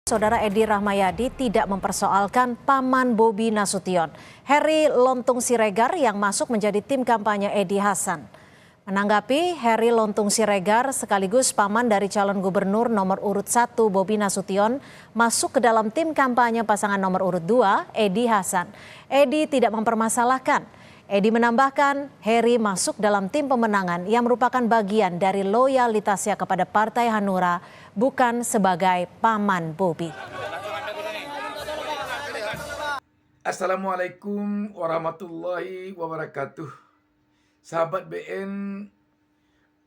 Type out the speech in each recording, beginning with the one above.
Saudara Edi Rahmayadi tidak mempersoalkan paman Bobi Nasution, Heri Lontung Siregar yang masuk menjadi tim kampanye Edi Hasan. Menanggapi, Heri Lontung Siregar sekaligus paman dari calon gubernur nomor urut 1 Bobi Nasution masuk ke dalam tim kampanye pasangan nomor urut 2 Edi Hasan. Edi tidak mempermasalahkan. Edi menambahkan, Heri masuk dalam tim pemenangan yang merupakan bagian dari loyalitasnya kepada Partai Hanura, bukan sebagai paman Bobi. Assalamualaikum warahmatullahi wabarakatuh. Sahabat BN,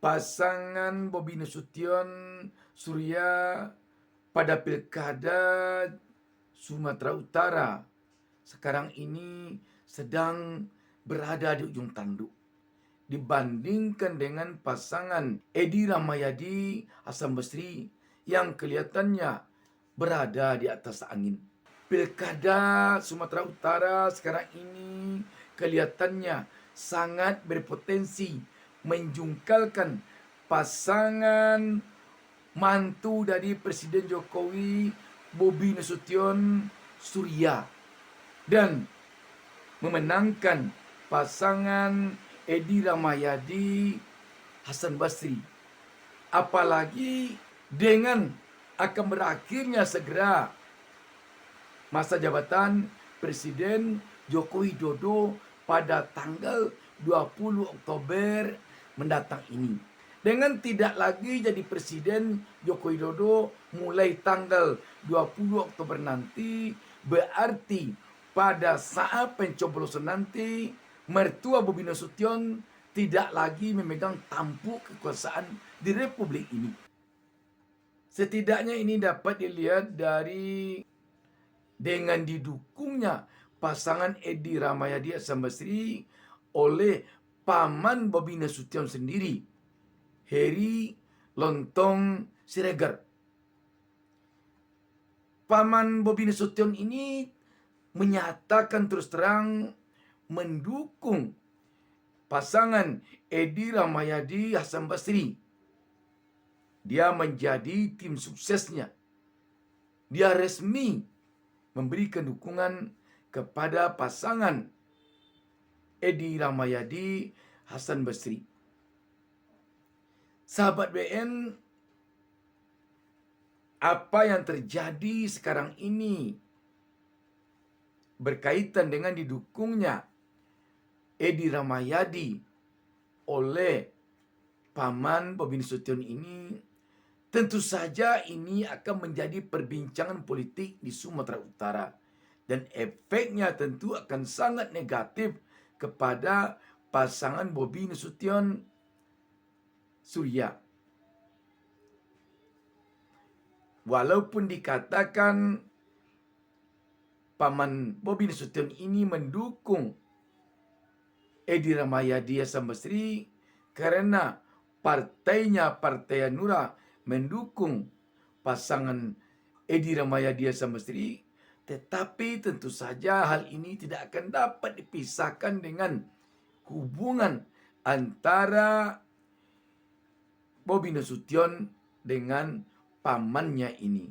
pasangan Bobi Nasution Surya pada Pilkada Sumatera Utara sekarang ini sedang berada di ujung tanduk dibandingkan dengan pasangan Edi Rahmayadi Hasan Basri yang kelihatannya berada di atas angin. Pilkada Sumatera Utara sekarang ini kelihatannya sangat berpotensi menjungkalkan pasangan mantu dari Presiden Jokowi Bobi Nasution Surya dan memenangkan pasangan Edi Rahmayadi Hasan Basri. Apalagi dengan akan berakhirnya segera masa jabatan Presiden Joko Widodo pada tanggal 20 Oktober mendatang ini. Dengan tidak lagi jadi Presiden Joko Widodo mulai tanggal 20 Oktober nanti, berarti pada saat pencoblosan nanti mertua Bobi Nasution tidak lagi memegang tampuk kekuasaan di Republik ini. Setidaknya ini dapat dilihat dari dengan didukungnya pasangan Edi Rahmayadi Hasan Basri oleh paman Bobi Nasution sendiri, Heri Lontung Siregar. Paman Bobi Nasution ini menyatakan terus terang mendukung pasangan Edi Rahmayadi Hasan Basri. Dia menjadi tim suksesnya. Dia resmi memberikan dukungan kepada pasangan Edi Rahmayadi Hasan Basri. Sahabat BN, apa yang terjadi sekarang ini berkaitan dengan didukungnya Edi Rahmayadi oleh paman Bobi Nasution ini, tentu saja ini akan menjadi perbincangan politik di Sumatera Utara. Dan efeknya tentu akan sangat negatif kepada pasangan Bobi Nasution Surya. Walaupun dikatakan paman Bobi Nasution ini mendukung Edi Rahmayadi Hasan Basri karena partainya Partai Hanura mendukung pasangan Edi Rahmayadi Hasan Basri, tetapi tentu saja hal ini tidak akan dapat dipisahkan dengan hubungan antara Bobi Nasution dengan pamannya ini.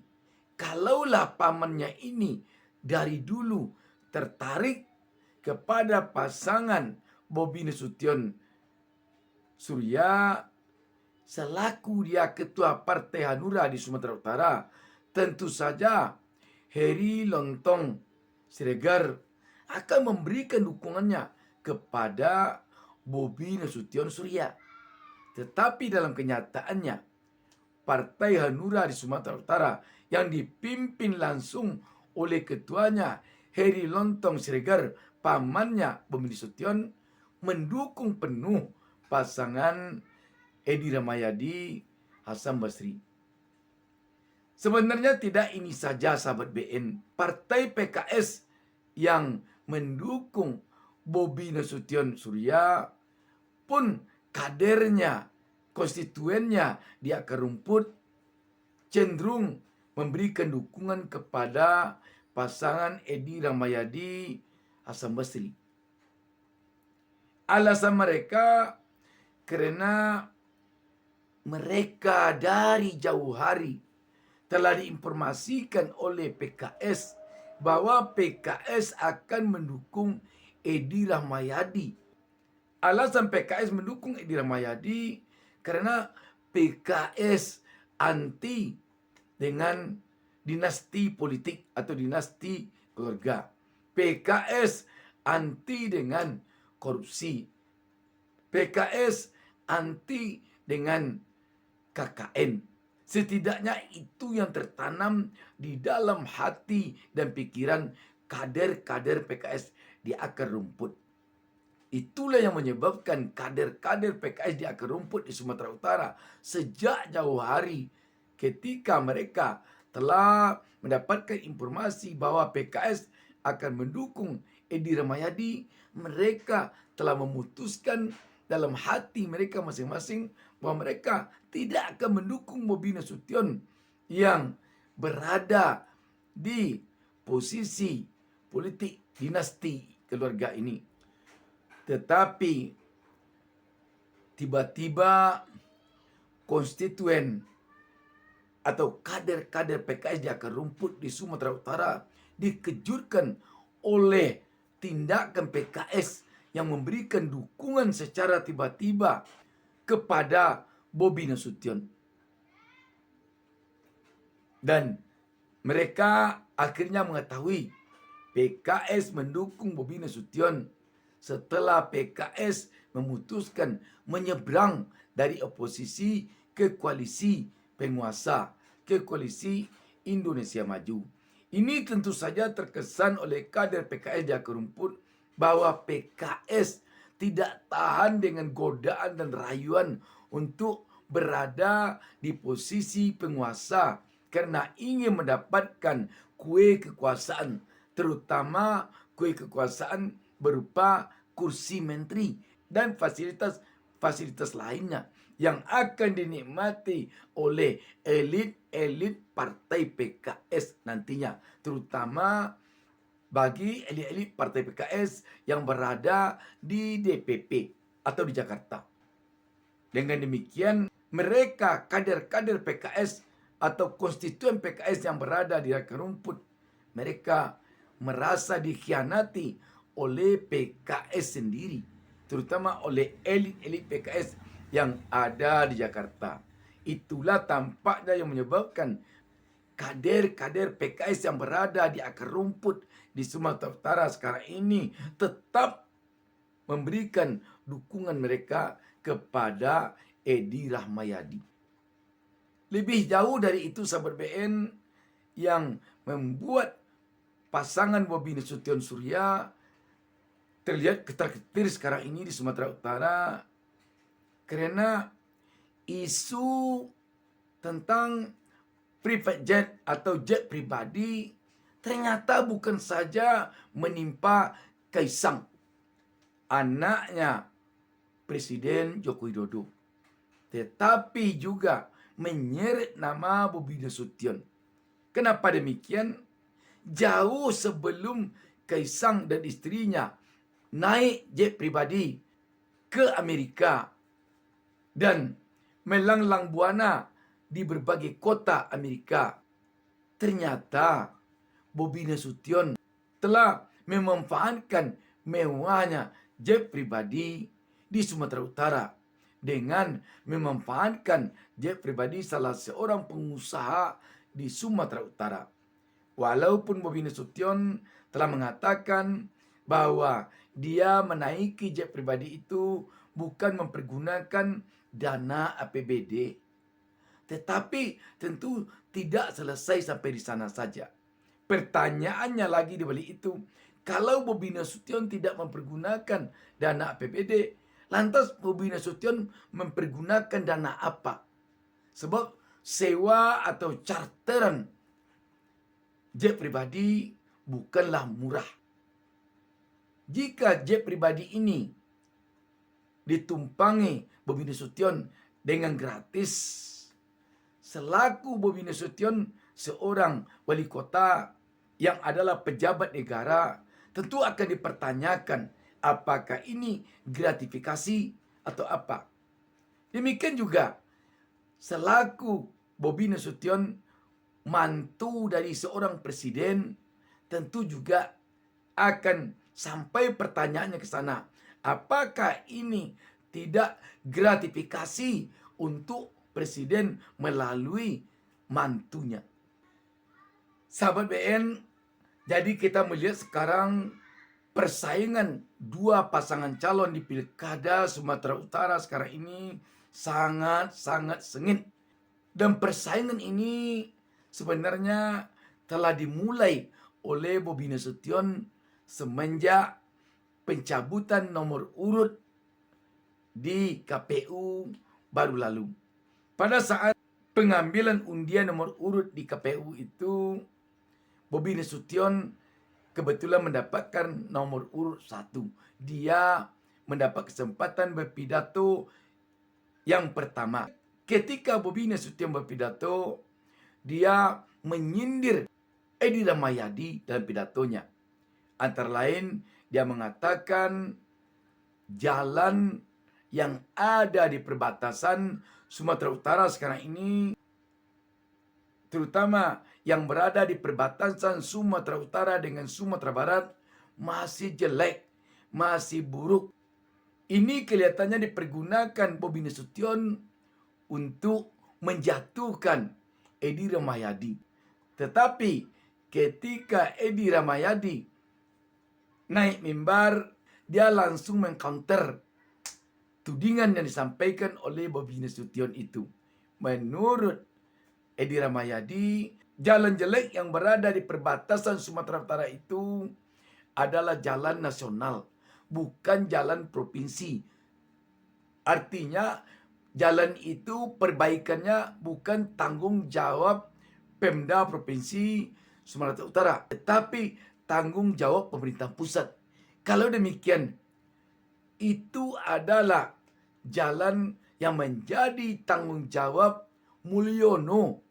Kalaulah pamannya ini dari dulu tertarik kepada pasangan Bobi Nasution Surya selaku dia ketua Partai Hanura di Sumatera Utara, tentu saja Heri Lontung Siregar akan memberikan dukungannya kepada Bobi Nasution Surya. Tetapi dalam kenyataannya, Partai Hanura di Sumatera Utara yang dipimpin langsung oleh ketuanya Heri Lontung Siregar, pamannya Bobi Nasution, mendukung penuh pasangan Edi Rahmayadi Hasan Basri. Sebenarnya tidak ini saja sahabat BN. Partai PKS yang mendukung Bobi Nasution Surya pun kadernya, konstituennya di akar rumput cenderung memberikan dukungan kepada pasangan Edi Rahmayadi Hasan Basri. Alasan mereka karena mereka dari jauh hari telah diinformasikan oleh PKS bahwa PKS akan mendukung Edi Rahmayadi. Alasan PKS mendukung Edi Rahmayadi karena PKS anti dengan dinasti politik atau dinasti keluarga. PKS anti dengan korupsi. PKS anti dengan KKN. Setidaknya itu yang tertanam di dalam hati dan pikiran kader-kader PKS di akar rumput. Itulah yang menyebabkan kader-kader PKS di akar rumput di Sumatera Utara sejak jauh hari ketika mereka telah mendapatkan informasi bahwa PKS akan mendukung Edi Rahmayadi, mereka telah memutuskan dalam hati mereka masing-masing bahwa mereka tidak akan mendukung Bobi Nasution yang berada di posisi politik dinasti keluarga ini. Tetapi tiba-tiba konstituen atau kader-kader PKS di akar rumput di Sumatera Utara dikejutkan oleh tindakan PKS yang memberikan dukungan secara tiba-tiba kepada Bobi Nasution. Dan mereka akhirnya mengetahui PKS mendukung Bobi Nasution setelah PKS memutuskan menyeberang dari oposisi ke koalisi penguasa, ke koalisi Indonesia Maju. Ini tentu saja terkesan oleh kader PKS di akar rumput bahwa PKS tidak tahan dengan godaan dan rayuan untuk berada di posisi penguasa karena ingin mendapatkan kue kekuasaan, terutama kue kekuasaan berupa kursi menteri dan fasilitas lainnya yang akan dinikmati oleh elit-elit partai PKS nantinya, terutama bagi elit-elit partai PKS yang berada di DPP atau di Jakarta. Dengan demikian, mereka kader-kader PKS atau konstituen PKS yang berada di akar rumput, mereka merasa dikhianati oleh PKS sendiri, terutama oleh elit-elit PKS yang ada di Jakarta. Itulah tampaknya yang menyebabkan kader-kader PKS yang berada di akar rumput di Sumatera Utara sekarang ini tetap memberikan dukungan mereka kepada Edi Rahmayadi. Lebih jauh dari itu, sahabat BN, yang membuat pasangan Bobi Nasution Surya terlihat ketar-ketir sekarang ini di Sumatera Utara karena isu tentang private jet atau jet pribadi ternyata bukan saja menimpa Kaisang, anaknya Presiden Joko Widodo, tetapi juga menyeret nama Bobi Nasution. Kenapa demikian? Jauh sebelum Kaisang dan istrinya naik jet pribadi ke Amerika dan melanglang buana di berbagai kota Amerika, ternyata Bobi Nasution telah memanfaatkan mewahnya jet pribadi di Sumatera Utara dengan memanfaatkan jet pribadi salah seorang pengusaha di Sumatera Utara. Walaupun Bobi Nasution telah mengatakan bahwa dia menaiki jet pribadi itu bukan mempergunakan dana APBD, tetapi tentu tidak selesai sampai di sana saja. Pertanyaannya lagi di balik itu, kalau Bobi Nasution tidak mempergunakan dana APBD, lantas Bobi Nasution mempergunakan dana apa? Sebab sewa atau charteran jet pribadi bukanlah murah. Jika jet pribadi ini ditumpangi Bobi Nasution dengan gratis, selaku Bobi Nasution seorang wali kota yang adalah pejabat negara, tentu akan dipertanyakan apakah ini gratifikasi atau apa. Demikian juga selaku Bobi Nasution mantu dari seorang presiden, tentu juga akan sampai pertanyaannya ke sana. Apakah ini tidak gratifikasi untuk presiden melalui mantunya? Sahabat BN, jadi kita melihat sekarang persaingan dua pasangan calon di Pilkada Sumatera Utara sekarang ini sangat-sangat sengit. Dan persaingan ini sebenarnya telah dimulai oleh Bobi Nasution semenjak pencabutan nomor urut di KPU baru lalu. Pada saat pengambilan undian nomor urut di KPU itu, Bobi Nasution kebetulan mendapatkan nomor urut 1. Dia mendapat kesempatan berpidato yang pertama. Ketika Bobi Nasution berpidato, dia menyindir Edi Rahmayadi dalam pidatonya. Antara lain, dia mengatakan jalan yang ada di perbatasan Sumatera Utara sekarang ini, terutama yang berada di perbatasan Sumatera Utara dengan Sumatera Barat, masih jelek, masih buruk. Ini kelihatannya dipergunakan Bobi Nasution untuk menjatuhkan Edi Rahmayadi. Tetapi ketika Edi Rahmayadi naik mimbar, dia langsung mengcounter tudingan yang disampaikan oleh Bobi Nasution itu. Menurut Edi Rahmayadi, jalan jelek yang berada di perbatasan Sumatera Utara itu adalah jalan nasional, bukan jalan provinsi. Artinya jalan itu perbaikannya bukan tanggung jawab Pemda Provinsi Sumatera Utara, tetapi tanggung jawab pemerintah pusat. Kalau demikian, itu adalah jalan yang menjadi tanggung jawab Mulyono,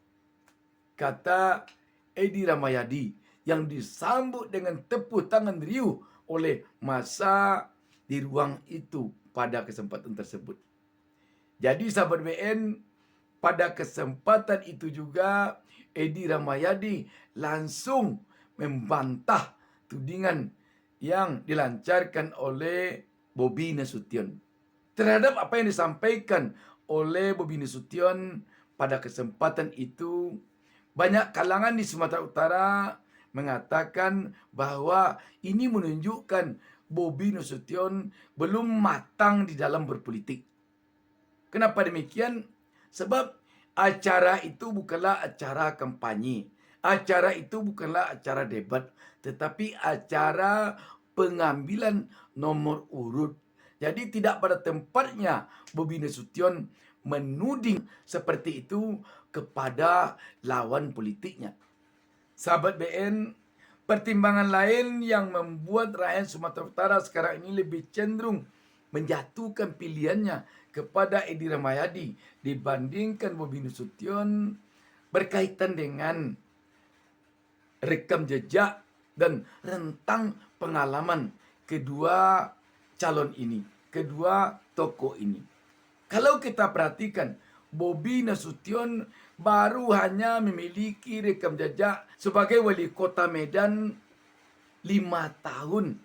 kata Edi Rahmayadi, yang disambut dengan tepuk tangan riuh oleh massa di ruang itu pada kesempatan tersebut. Jadi sahabat BN, pada kesempatan itu juga Edi Rahmayadi langsung membantah tudingan yang dilancarkan oleh Bobi Nasution. Terhadap apa yang disampaikan oleh Bobi Nasution pada kesempatan itu, banyak kalangan di Sumatera Utara mengatakan bahwa ini menunjukkan Bobi Nasution belum matang di dalam berpolitik. Kenapa demikian? Sebab acara itu bukanlah acara kampanye. Acara itu bukanlah acara debat, tetapi acara pengambilan nomor urut. Jadi tidak pada tempatnya Bobi Nasution menuding seperti itu kepada lawan politiknya. Sahabat BN, pertimbangan lain yang membuat rakyat Sumatera Utara sekarang ini lebih cenderung menjatuhkan pilihannya kepada Edi Rahmayadi dibandingkan Bobi Nasution berkaitan dengan rekam jejak dan rentang pengalaman kedua calon ini, kedua tokoh ini. Kalau kita perhatikan, Bobi Nasution baru hanya memiliki rekam jejak sebagai wali kota Medan 5 tahun.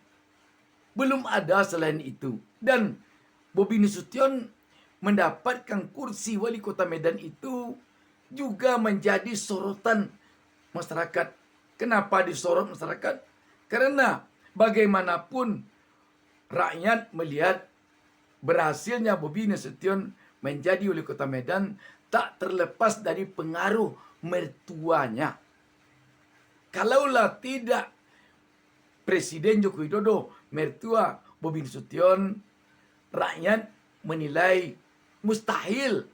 Belum ada selain itu. Dan Bobi Nasution mendapatkan kursi wali kota Medan itu juga menjadi sorotan masyarakat. Kenapa disorot masyarakat? Karena bagaimanapun rakyat melihat berhasilnya Bobi Nasution menjadi wali kota Medan tak terlepas dari pengaruh mertuanya. Kalaulah tidak Presiden Joko Widodo, mertua Bobi Nasution, rakyat menilai mustahil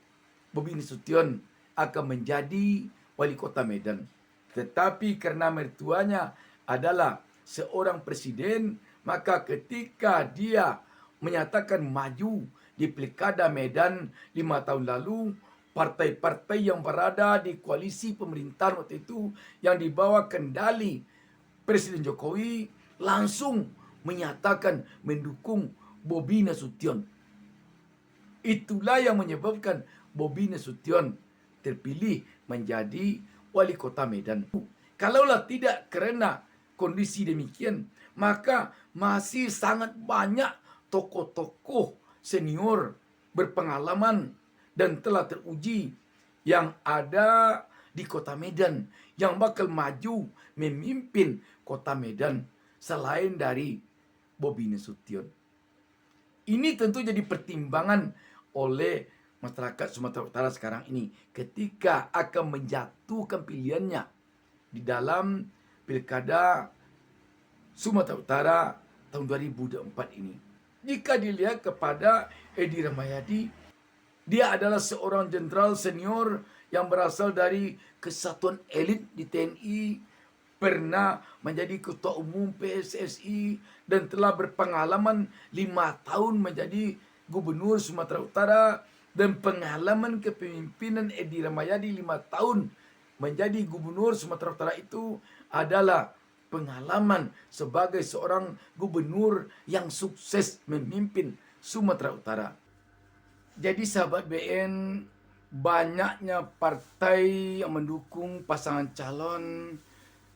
Bobi Nasution akan menjadi wali kota Medan. Tetapi karena mertuanya adalah seorang presiden, maka ketika dia menyatakan maju di Pilkada Medan 5 tahun lalu, partai-partai yang berada di koalisi pemerintahan waktu itu yang dibawa kendali Presiden Jokowi langsung menyatakan mendukung Bobi Nasution. Itulah yang menyebabkan Bobi Nasution terpilih menjadi wali kota Medan. Kalaulah tidak karena kondisi demikian, maka masih sangat banyak tokoh-tokoh senior berpengalaman dan telah teruji yang ada di kota Medan yang bakal maju memimpin kota Medan selain dari Bobi Nasution. Ini tentu jadi pertimbangan oleh masyarakat Sumatera Utara sekarang ini ketika akan menjatuhkan pilihannya di dalam Pilkada Sumatera Utara tahun 2024 ini. Jika dilihat kepada Edi Rahmayadi, dia adalah seorang jenderal senior yang berasal dari kesatuan elit di TNI, pernah menjadi ketua umum PSSI, dan telah berpengalaman 5 tahun menjadi gubernur Sumatera Utara, dan pengalaman kepemimpinan Edi Rahmayadi 5 tahun menjadi gubernur Sumatera Utara itu adalah pengalaman sebagai seorang gubernur yang sukses memimpin Sumatera Utara. Jadi sahabat BN, banyaknya partai yang mendukung pasangan calon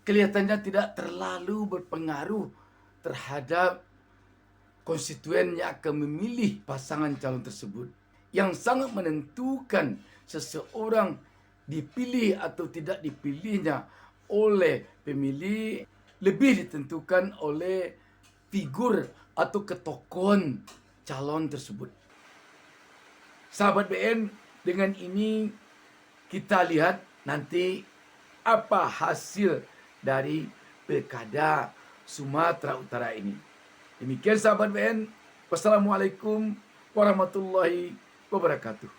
kelihatannya tidak terlalu berpengaruh terhadap konstituen yang akan memilih pasangan calon tersebut. Yang sangat menentukan seseorang dipilih atau tidak dipilihnya oleh pemilih lebih ditentukan oleh figur atau ketokohan calon tersebut. Sahabat BN, dengan ini kita lihat nanti apa hasil dari Pilkada Sumatera Utara ini. Demikian sahabat BN. Wassalamualaikum warahmatullahi wabarakatuh.